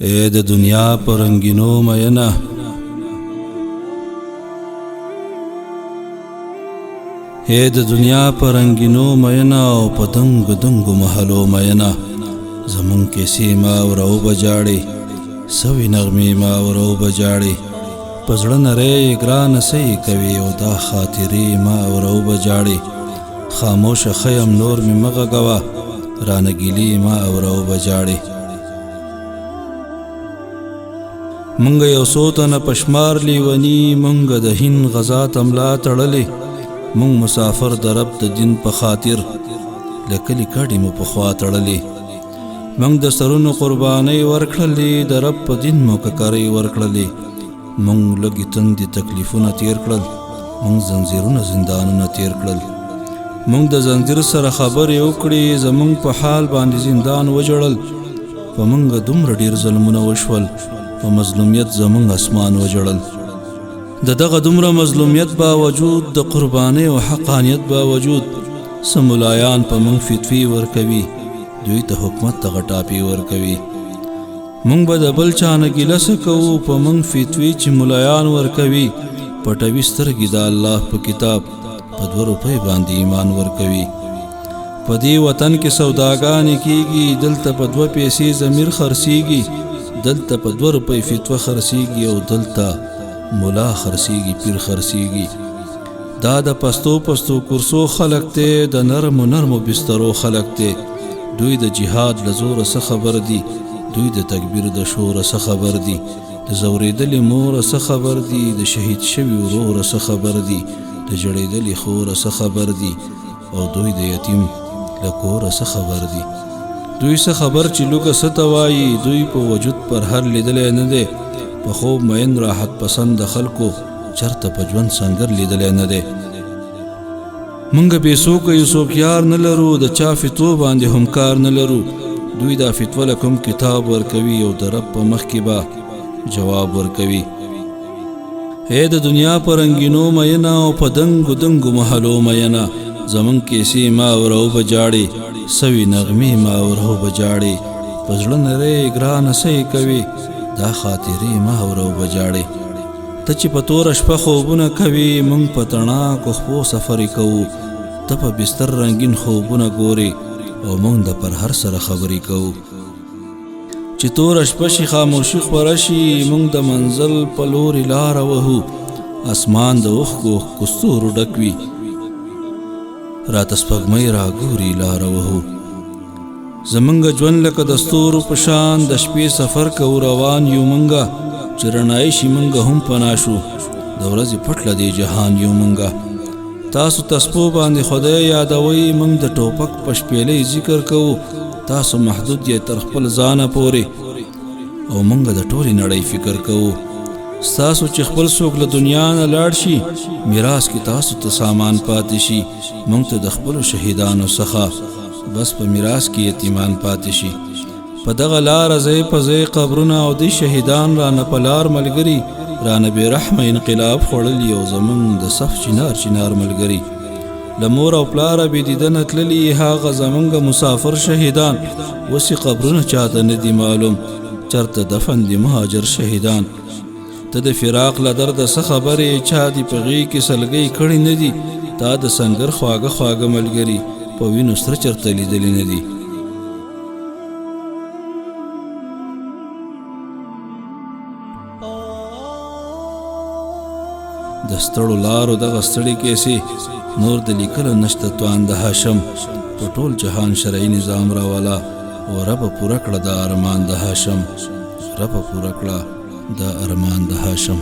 اے د دنیا پر رنگینو مینا اے د دنیا پر رنگینو مینا او پتنګ دنګو محلو مینا زمون کیسې ما ورو بجاړي سوي نغمې ما ورو بجاړي پزړه نری ګران سي کوي او دا خاطرې ما ورو بجاړي خاموش خیم نور می مغه غوا رانګيلي ما ورو بجاړي منګ یو سوتنه پشمار لیونی منګ د هین غزا تملا تړلې منګ مسافر درب د دین په خاطر لکلی کډی مو په خوا تړلې منګ د سرونو قرباني ورکړلې د رب په دین مو ککرې ورکړلې منګ لګی تندې تکلیفونه تیر کړل منګ زنجیرونه زندانونه تیر کړل منګ د زنجیر سره خبرې وکړې زمونږ په حال باندې زندان وجړل په منګ دومره ډیر ظلمونه وشول په مظلومیت زمونږ اسمان وجړل د دغه دومره مظلومیت باوجود د قربانۍ او حقانیت باوجود سمولایان په منګ فتوی ورکوي دوی ته حکومت ته غټاپی ورکوي منګ به د بل چا نه ګیله څه کوو په منګ فتوی چې مولایان ورکوي پټوي سترګې د الله په کتاب په 2 روپۍ باندې ایمان ورکوي په دې وطن کې سوداګانې کیږي دلته په 2 پیسې ضمیر خرڅیږي دلته په 2 روپۍ فتوا خرڅیږي او دلته مولا خرڅیږي پیر خرڅیږي دا د پستو کورسو خلق ته د نرمو بسترو خلق ته دوی د جهاد لزور څخه خبر دي دوی د تکبیر د شور څخه خبر دي د زوریدلې مور څخه خبر دي د شهید شوی ورور څخه خبر دي د جړېدلې خور څخه خبر دي او دوی د یتیم لکور څخه خبر دي دوی څه خبر چې لوګه ستوایي دوی په وجود پر هر لیدلې نه دي په خوب مین راحت پسند خلکو چرته په ژوند څنګه لیدلې نه دي منګ به سوک یو سوک یار نه لرو د چا فتو باندې هم کار نه لرو دوی دا فتوا لکم کتاب ورکوي او د رب په مخ کې با جواب ورکوي اے د دنیا پر رنگینو مینا او په دنګو محلو مینا زمون کیسې ما ورو بجاړي سوي نغمې ما ورو بجاړي پزړه نری ګران سي کوي دا خاطرې ما ورو بجاړي ته چې په تور شپه خوبونه کوي مونږ په تڼا کو خو سفر کوو ته په بستر رنگین خوبونه ګوري او مونږ د پر هر سره خبرې کوو چې تور شپه شي خاموشي خور شي مونږ د منزل په لور لار وهو اسمان د اوښکو کستور ډکوي رات سپګمې را ګوري لار وهو زمونږ ژوند لکه د ستورو په شان د شپې سفر کو روان یو مونږه چرنای شي مونږ هم پناشو د ورځې پټله دی جهان یو مونږه تاسو تسپو باندې خدای یادوي مونږ د ټوپک پشپېلې ذکر کوو تاسو محدود یې تر خپل ځانه پورې او مونږ د ټولې نړۍ فکر کوو تاسو چې خپل څوک له دنیا نه لاړ شي میراث کې تاسو ته سامان پاتې شي مونږ ته د خپل شهیدانو څخه بس په میراث کې یتیمان پاتې شي په دغه لار ځای په ځای قبرونه او د شهیدان را نه پلار ملګری را نه بې رحمه انقلاب خوړلی او زمونږ د صف چنار ملګری له مور او پلاره بې دیدنه تللي هغه زمونږ مسافر شهیدان اوس یې قبرونه چاته نه دي معلوم چرته دفن دي مهاجر شهیدان ته د فراق له درده څه خبرې چا دي په غېږ کې سلګۍ کړي نه دي تا د سنګر خواږه ملګري په وینو سره چرته لیدلي نه دي د ستړو لارو دغه ستړي کیسې نور د لیکلو نشته توان د هاشم په ټول جهان شرعي نظام راوالا او رب پوره کړه د ارمان د هاشم رب پوره کړه د ارمان د هاشم